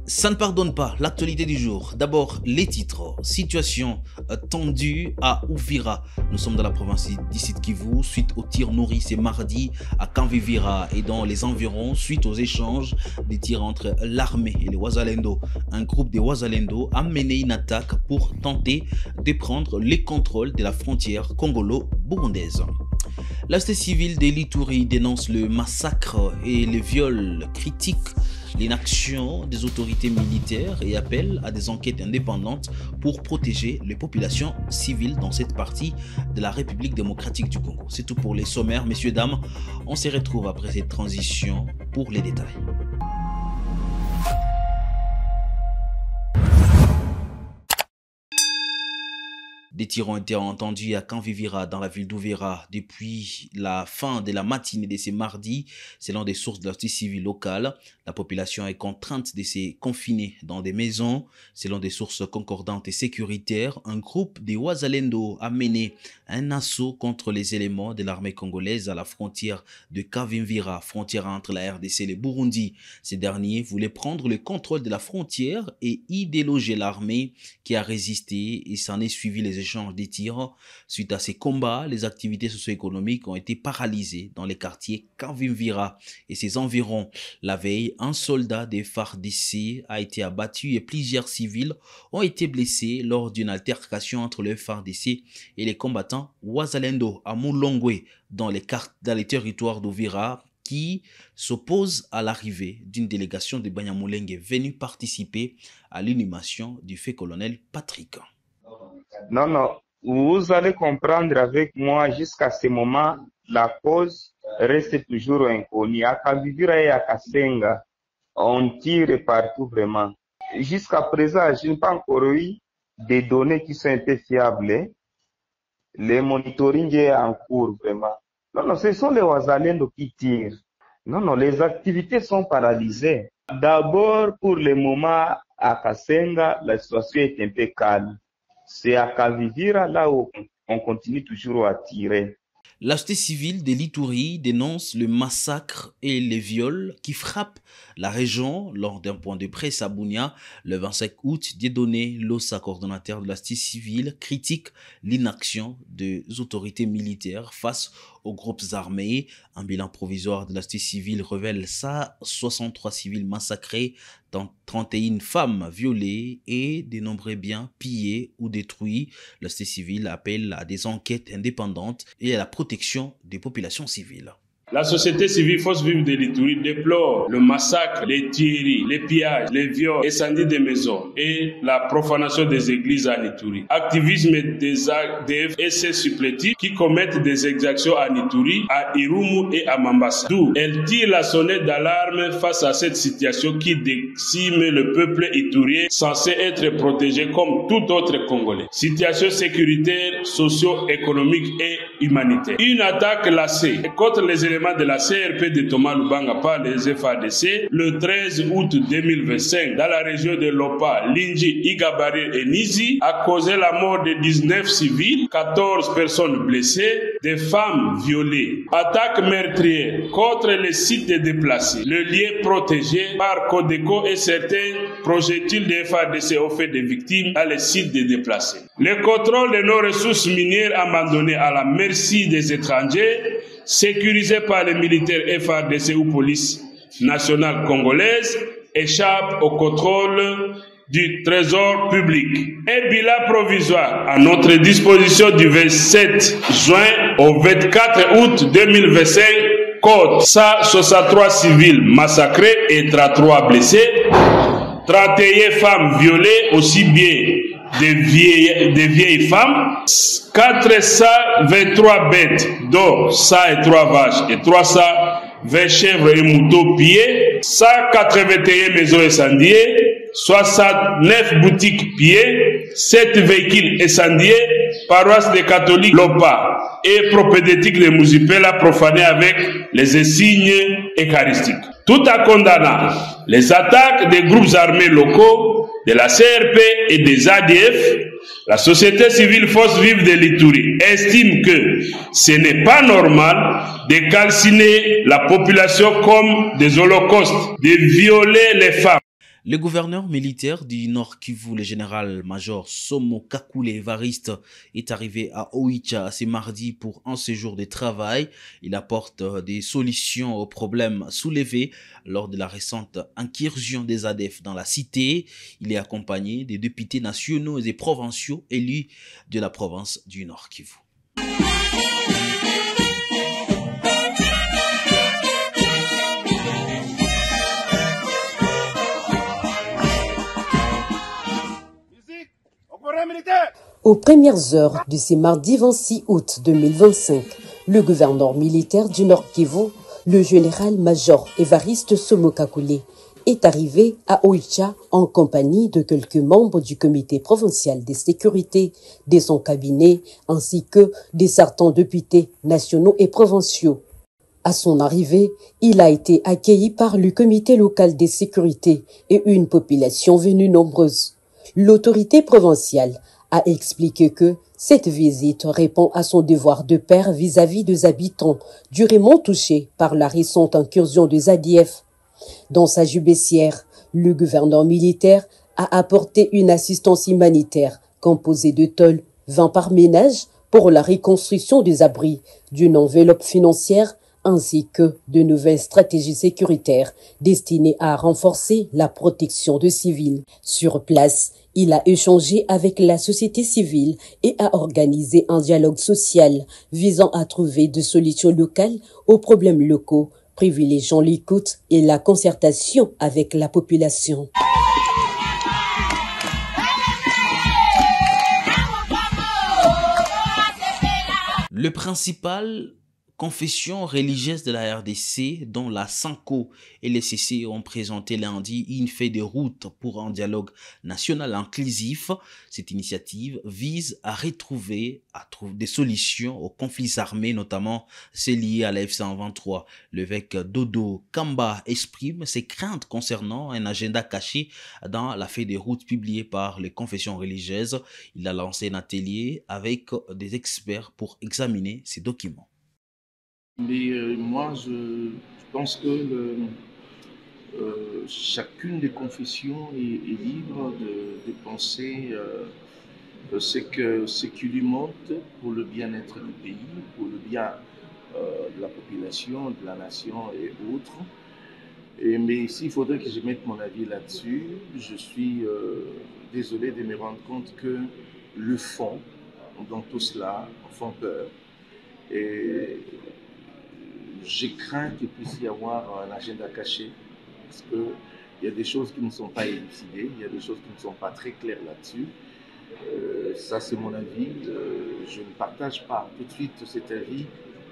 Ça ne pardonne pas, l'actualité du jour. D'abord, les titres. Situation tendue à Uvira. Nous sommes dans la province d'Issid Kivu, suite aux tirs nourris ce mardi à Kanvivira et dans les environs, suite aux échanges des tirs entre l'armée et les Wazalendo. Un groupe des Wazalendo a mené une attaque pour tenter de prendre les contrôles de la frontière congolo-burundaise. La société civile de l'Ituri dénonce le massacre et les viols critiques, l'inaction des autorités militaires et appelle à des enquêtes indépendantes pour protéger les populations civiles dans cette partie de la République démocratique du Congo. C'est tout pour les sommaires, messieurs, dames. On se retrouve après cette transition pour les détails. Des tirs ont été entendus à Kanvivira dans la ville d'Uvira depuis la fin de la matinée de ce mardi. Selon des sources de la société civile locale, la population est contrainte de se confiner dans des maisons. Selon des sources concordantes et sécuritaires, un groupe des Wazalendo a mené un assaut contre les éléments de l'armée congolaise à la frontière de Kavimvira, frontière entre la RDC et le Burundi. Ces derniers voulaient prendre le contrôle de la frontière et y déloger l'armée qui a résisté et s'en est suivi les échanges des tirs. Suite à ces combats, les activités socio-économiques ont été paralysées dans les quartiers Kavimvira et ses environs. La veille, un soldat des FARDC a été abattu et plusieurs civils ont été blessés lors d'une altercation entre le FARDC et les combattants Wazalendo à Mulongwe dans les territoires d'Uvira, qui s'oppose à l'arrivée d'une délégation de Banyamulenge venue participer à l'inhumation du fait colonel Patrick. Non, vous allez comprendre avec moi, jusqu'à ce moment, la cause reste toujours inconnue. À Kavivira et à Kasenga, on tire partout vraiment. Jusqu'à présent, je n'ai pas encore eu des données qui sont un peu fiables. Le monitoring est en cours vraiment. Non, ce sont les Wazalendo qui tirent. Non, les activités sont paralysées. D'abord, pour le moment, à Kasenga, la situation est un peu calme. C'est à Kavivira là où on continue toujours à tirer. La société civile de l'Ituri dénonce le massacre et les viols qui frappent la région. Lors d'un point de presse à Bunia, le 25 août, Dieudonné Lossa, coordonnateur de la société civile, critique l'inaction des autorités militaires face aux groupes armés. Un bilan provisoire de la société civile révèle 63 civils massacrés, dont 31 femmes violées et de nombreux biens pillés ou détruits. La société civile appelle à des enquêtes indépendantes et à la protection des populations civiles. La société civile Force Vive de l'Ituri déplore le massacre, les tueries, les pillages, les viols, incendies des maisons et la profanation des églises à Ituri. Activisme des ADF et ses supplétifs qui commettent des exactions à Ituri, à Irumu et à Mambasa. D'où elle tire la sonnette d'alarme face à cette situation qui décime le peuple iturien censé être protégé comme tout autre Congolais. Situation sécuritaire, socio-économique et humanitaire. Une attaque lancée contre les éléments de la CRP de Thomas Lubanga par les FARDC le 13 août 2025 dans la région de Lopa, Linji, Igabari et Nizi a causé la mort de 19 civils, 14 personnes blessées, des femmes violées. Attaque meurtrière contre les sites déplacés, le lieu protégé par Codeco et certains projectiles de FARDC au fait des victimes dans les sites déplacés. Le contrôle de nos ressources minières abandonnées à la merci des étrangers, sécurisé par les militaires FARDC ou police nationale congolaise, échappe au contrôle du trésor public. Un bilan provisoire à notre disposition du 27 juin au 24 août 2025 compte 163 civils massacrés et 33 blessés, 31 femmes violées, aussi bien des vieilles femmes, 423 bêtes, dont 103 vaches et 320 chèvres et moutons pillés, 181 maisons incendiées, 69 boutiques pillées, 7 véhicules incendiés, paroisse des catholiques Lopa et propédétique de Musipela profanée avec les insignes eucharistiques. Tout en condamnant les attaques des groupes armés locaux, de la CRP et des ADF, la société civile Force Vive de l'Ituri estime que ce n'est pas normal de calciner la population comme des holocaustes, de violer les femmes. Le gouverneur militaire du Nord Kivu, le général-major Somo Kakule Evariste, est arrivé à Oicha ce mardi pour un séjour de travail. Il apporte des solutions aux problèmes soulevés lors de la récente incursion des ADF dans la cité. Il est accompagné des députés nationaux et provinciaux élus de la province du Nord Kivu. Aux premières heures de ce mardi 26 août 2025, le gouverneur militaire du Nord Kivu, le général-major Evariste Somo Kakule, est arrivé à Oicha en compagnie de quelques membres du comité provincial de sécurité, de son cabinet, ainsi que de certains députés nationaux et provinciaux. À son arrivée, il a été accueilli par le comité local de sécurité et une population venue nombreuse. L'autorité provinciale a expliqué que cette visite répond à son devoir de père vis-à-vis des habitants durement touchés par la récente incursion des ADF. Dans sa jubessière, le gouverneur militaire a apporté une assistance humanitaire composée de tôles, 20 par ménage pour la reconstruction des abris, d'une enveloppe financière ainsi que de nouvelles stratégies sécuritaires destinées à renforcer la protection des civils. Sur place, il a échangé avec la société civile et a organisé un dialogue social visant à trouver des solutions locales aux problèmes locaux, privilégiant l'écoute et la concertation avec la population. Le principal confession religieuse de la RDC, dont la Sanko et les CC ont présenté lundi une feuille de route pour un dialogue national inclusif. Cette initiative vise à trouver des solutions aux conflits armés, notamment ceux liés à la F-123. L'évêque Dodo Kamba exprime ses craintes concernant un agenda caché dans la feuille de route publiée par les confessions religieuses. Il a lancé un atelier avec des experts pour examiner ces documents. Mais moi, je pense que chacune des confessions est libre de penser ce qui lui monte pour le bien-être du pays, pour le bien de la population, de la nation et autres. Mais s'il faudrait que je mette mon avis là-dessus, je suis désolé de me rendre compte que le fond dans tout cela font peur. Et je crains qu'il puisse y avoir un agenda caché, parce qu'il y a des choses qui ne sont pas élucidées, il y a des choses qui ne sont pas très claires là-dessus. Ça, c'est mon avis. Je ne partage pas tout de suite cet avis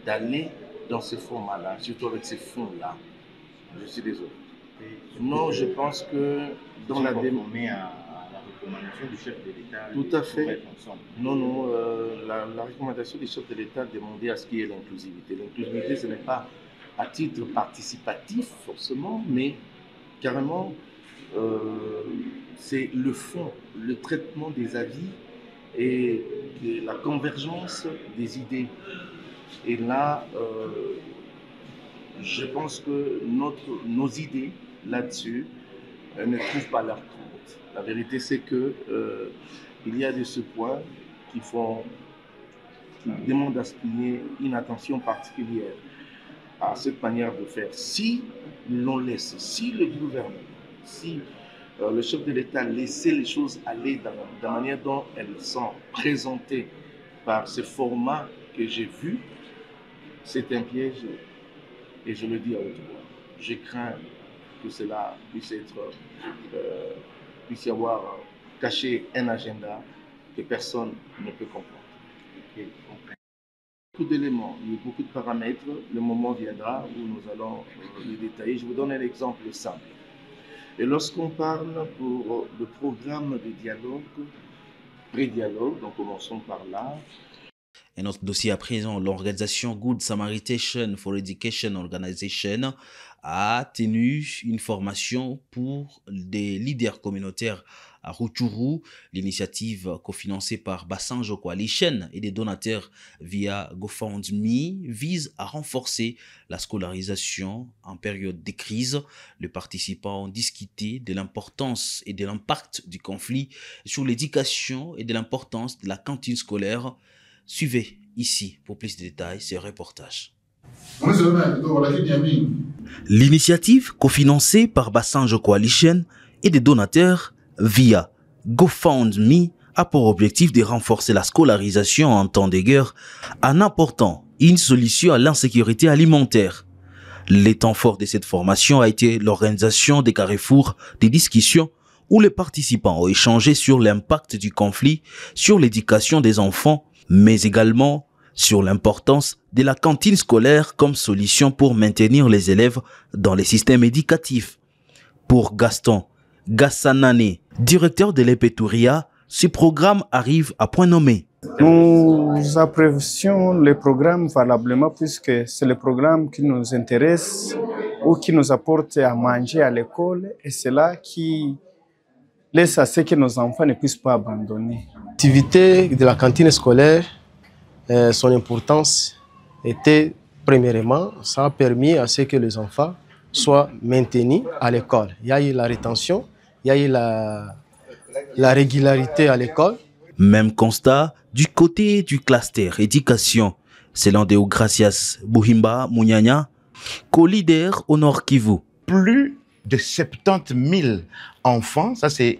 d'aller dans ce format-là, surtout avec ces fonds-là. Je suis désolé. Non, je pense que dans la démarche du chef de l'État. Tout à fait. Non, la recommandation du chef de l'État demandait à ce qu'il y ait l'inclusivité. L'inclusivité, ce n'est pas à titre participatif forcément, mais carrément, c'est le fond, le traitement des avis et la convergence des idées. Et là, je pense que nos idées là-dessus ne trouvent pas leur compte. La vérité, c'est que il y a de ce point qui demandent à ce qu'il y ait une attention particulière à cette manière de faire. Si l'on laisse, si le gouvernement, si le chef de l'État laissait les choses aller dans la manière dont elles sont présentées par ce format que j'ai vu, c'est un piège, et je le dis à haute voix. Je crains que cela puisse y avoir caché un agenda que personne ne peut comprendre. Beaucoup d'éléments, il y a beaucoup de paramètres. Le moment viendra où nous allons les détailler. Je vous donne un exemple simple. Et lorsqu'on parle pour le programme de dialogue, pré-dialogue, donc commençons par là. Un autre dossier à présent, l'organisation Good Samaritan for Education Organization a tenu une formation pour des leaders communautaires à Rutshuru. L'initiative cofinancée par Basanjo Coalition et des donateurs via GoFundMe vise à renforcer la scolarisation en période de crise. Les participants ont discuté de l'importance et de l'impact du conflit sur l'éducation et de l'importance de la cantine scolaire. Suivez ici pour plus de détails ce reportage. L'initiative cofinancée par Basanjo Coalition et des donateurs via GoFundMe a pour objectif de renforcer la scolarisation en temps de guerre en apportant une solution à l'insécurité alimentaire. Le temps fort de cette formation a été l'organisation des carrefours de discussions où les participants ont échangé sur l'impact du conflit sur l'éducation des enfants, mais également sur l'importance de la cantine scolaire comme solution pour maintenir les élèves dans les systèmes éducatifs. Pour Gaston Gassanane, directeur de l'Epetouria, ce programme arrive à point nommé. Nous apprécions le programme valablement puisque c'est le programme qui nous intéresse ou qui nous apporte à manger à l'école et c'est là qui laisse à ce que nos enfants ne puissent pas abandonner. L'activité de la cantine scolaire, son importance était premièrement, ça a permis à ce que les enfants soient maintenus à l'école. Il y a eu la rétention, il y a eu la régularité à l'école. Même constat du côté du cluster éducation, selon Deogracias Buhimba Munyanya, co-leader au Nord Kivu. Plus de 70 000 enfants, ça c'est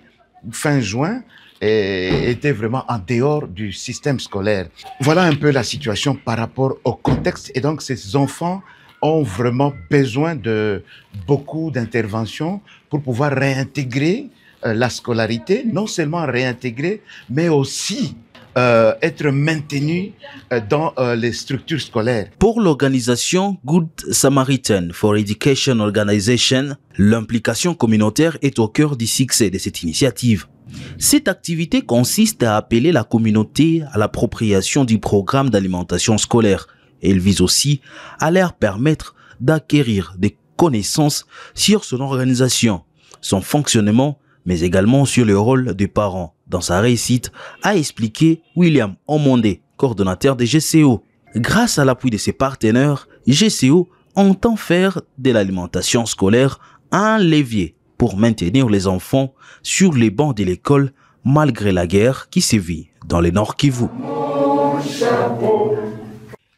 fin juin, étaient vraiment en dehors du système scolaire. Voilà un peu la situation par rapport au contexte. Et donc, ces enfants ont vraiment besoin de beaucoup d'interventions pour pouvoir réintégrer la scolarité, non seulement réintégrer, mais aussi être maintenus dans les structures scolaires. Pour l'organisation Good Samaritan for Education Organization, l'implication communautaire est au cœur du succès de cette initiative. Cette activité consiste à appeler la communauté à l'appropriation du programme d'alimentation scolaire. Elle vise aussi à leur permettre d'acquérir des connaissances sur son organisation, son fonctionnement, mais également sur le rôle des parents dans sa réussite, a expliqué William Omondé, coordonnateur de GCO. Grâce à l'appui de ses partenaires, GCO entend faire de l'alimentation scolaire un levier pour maintenir les enfants sur les bancs de l'école malgré la guerre qui sévit dans le Nord Kivu.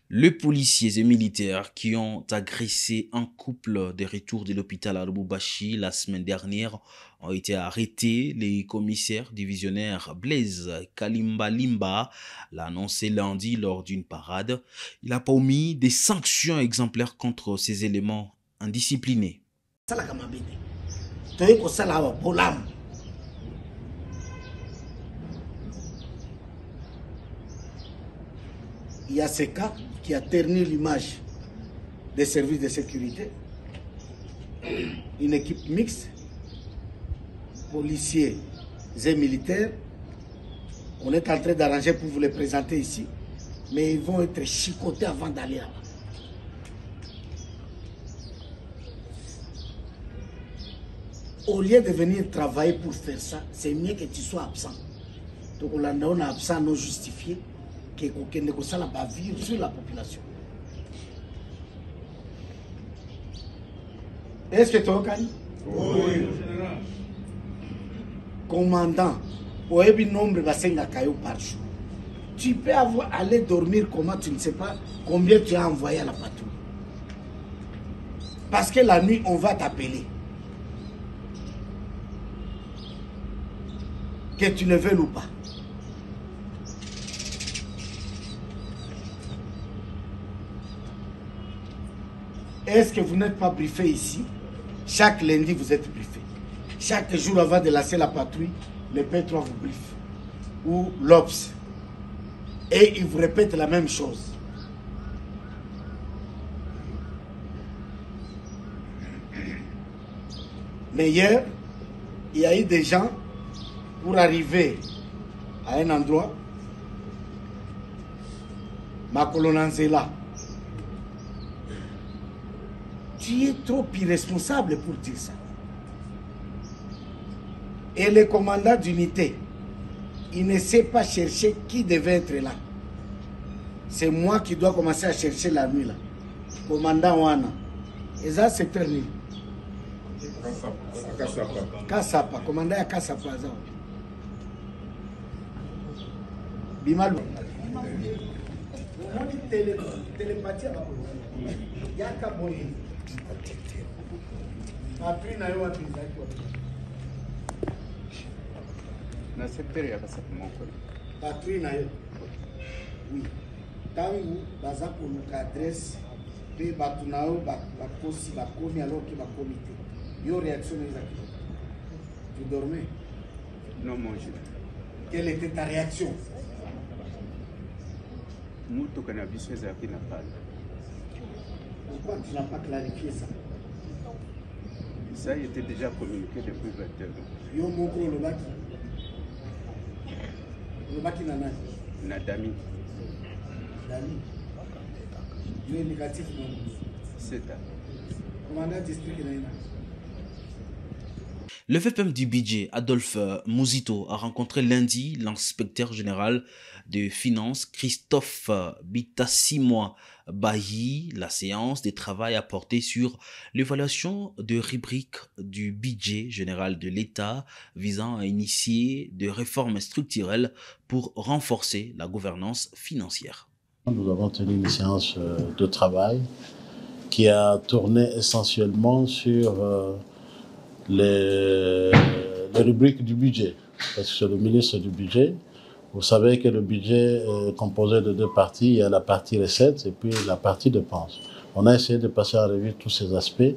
Les policiers et militaires qui ont agressé un couple de retour de l'hôpital à Lubumbashi la semaine dernière ont été arrêtés. Les commissaires divisionnaires Blaise Kalimba l'a annoncé lundi lors d'une parade. Il a promis des sanctions exemplaires contre ces éléments indisciplinés. Il y a ce cas qui a terni l'image des services de sécurité. Une équipe mixte, policiers et militaires. On est en train d'arranger pour vous les présenter ici, mais ils vont être chicotés avant d'aller là-bas. Au lieu de venir travailler pour faire ça, c'est mieux que tu sois absent. Donc on est absent non justifié, que ça la bavure sur la population. Est-ce que tu es au Kali? Oui. Commandant, au nombre par jour. Tu peux aller dormir comment, tu ne sais pas combien tu as envoyé à la patrouille. Parce que la nuit, on va t'appeler. Que tu le veuilles ou pas. Est-ce que vous n'êtes pas briefé ici? Chaque lundi, vous êtes briefé. Chaque jour avant de lancer la patrouille, le P3 vous briefe. Ou l'OPS. Et ils vous répètent la même chose. Mais hier, il y a eu des gens pour arriver à un endroit. Makolonanzela. Tu es trop irresponsable pour dire ça. Et le commandant d'unité, il ne sait pas chercher qui devait être là. C'est moi qui dois commencer à chercher la nuit là. Commandant Wana. Et ça, c'est permis. Kasapa. Commandant à Kasapa. Bimalou. Télépathie. Yaka Boyi. Après, na yo na secteur ya Kasapa moko. Patrie na yo. Oui. Tangu baza koluka adresse pe batu na yo bakosi bakomi alors que bakomi te. Yo réaction ezaki. Tu dormais? Non, mon Dieu. Quelle était ta réaction? Muto cannabis ezaki na pale. Pourquoi tu n'as pas clarifié ça? Ça a été déjà communiqué depuis 20 heures. Yo moko lobaki. Lobaki na nani? Na Dami. Dami. Yo est négatif non? C'est ça. Commandant district na. Le VPM du budget, Adolphe Mouzito, a rencontré lundi l'inspecteur général de finances, Christophe Bitassimois Bailly. La séance de travail a porté sur l'évaluation de rubriques du budget général de l'État visant à initier des réformes structurelles pour renforcer la gouvernance financière. Nous avons tenu une séance de travail qui a tourné essentiellement sur les rubriques du budget, parce que c'est le ministre du budget. Vous savez que le budget est composé de deux parties. Il y a la partie recettes et puis la partie dépenses. On a essayé de passer en revue tous ces aspects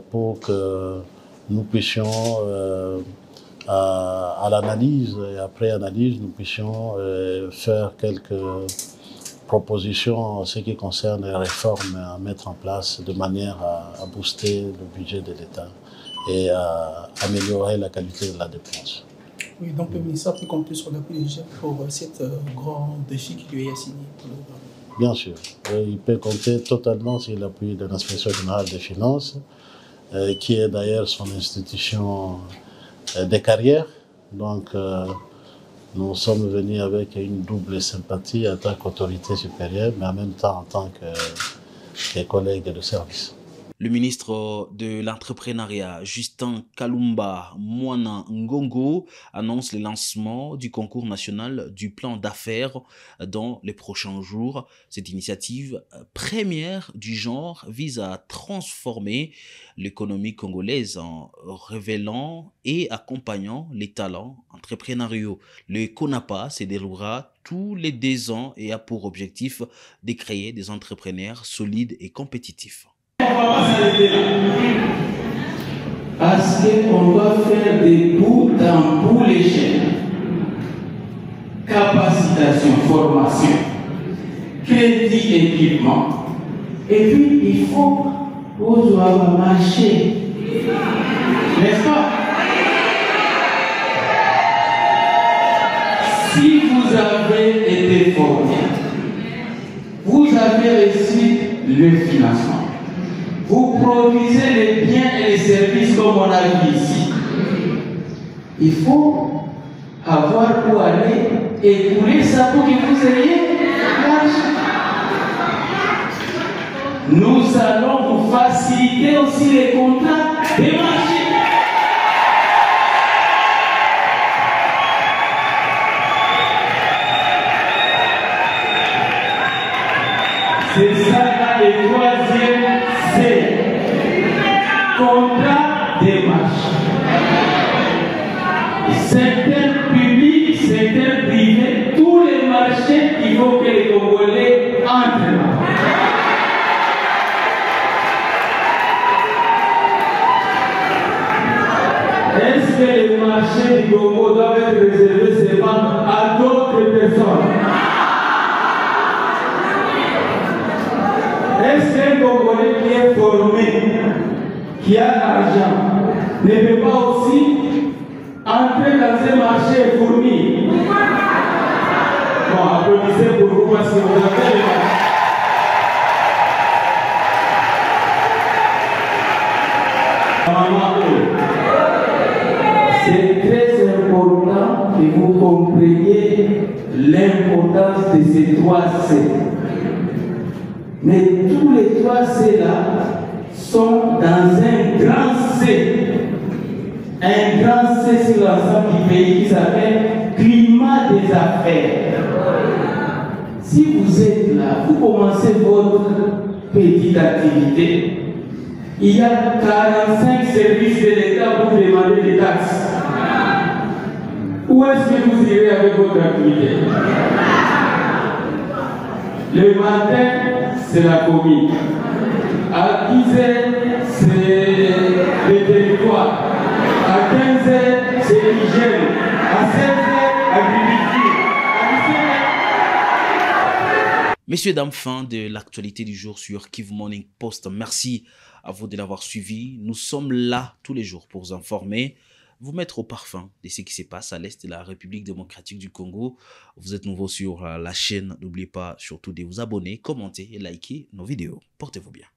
pour que nous puissions, à l'analyse et après analyse, nous puissions faire quelques propositions en ce qui concerne les réformes à mettre en place de manière à booster le budget de l'État et à améliorer la qualité de la dépense. Oui, donc le ministère peut compter sur l'appui des jeunes pour cet grand défi qui lui est assigné. Bien sûr, il peut compter totalement sur l'appui de l'inspection générale des finances, qui est d'ailleurs son institution des carrières. Donc nous sommes venus avec une double sympathie en tant qu'autorité supérieure, mais en même temps en tant que collègues de service. Le ministre de l'Entrepreneuriat, Justin Kalumba Mwana Ngongo, annonce le lancement du concours national du plan d'affaires dans les prochains jours. Cette initiative première du genre vise à transformer l'économie congolaise en révélant et accompagnant les talents entrepreneuriaux. Le CONAPA se déroulera tous les 2 ans et a pour objectif de créer des entrepreneurs solides et compétitifs. On va pas s'arrêter là. Parce qu'on doit faire des bouts dans tous les chaînes. Capacitation, formation, crédit, équipement. Et puis, il faut vous marcher. N'est-ce pas? Si vous avez été formé, vous avez reçu le financement. Vous produisez les biens et les services comme on a vu ici. Il faut avoir où aller et écouler ça pour que vous ayez l'argent. Nous allons vous faciliter aussi les contrats des marchés. C'est ça là le 3e. Contrat des marchés. Secteur public, secteur privé, tous les marchés, il faut que les Congolais entrent là. Est-ce que les marchés du Congo doivent être réservés seulement à d'autres personnes? Est-ce qu'un Congolais qui est formé, qui a l'argent, ne peut pas aussi entrer dans un marché fourni? Bon, applaudissez pour vous parce que vous avez c'est très important que vous compreniez l'importance de ces 3 C. Mais tous les 3 C là sont dans un grand C. Un grand C sur l'ensemble du pays qui s'appelle climat des affaires. Si vous êtes là, vous commencez votre petite activité. Il y a 45 services de l'État pour demander des taxes. Où est-ce que vous irez avec votre activité? Le matin, c'est la commune. À 10h, c'est le territoire. À 15h, c'est l'hygiène. À 16h, agriculture. Messieurs, dames, fin de l'actualité du jour sur Kivu Morning Post. Merci à vous de l'avoir suivi. Nous sommes là tous les jours pour vous informer, vous mettre au parfum de ce qui se passe à l'est de la République démocratique du Congo. Vous êtes nouveau sur la chaîne. N'oubliez pas surtout de vous abonner, commenter et liker nos vidéos. Portez-vous bien.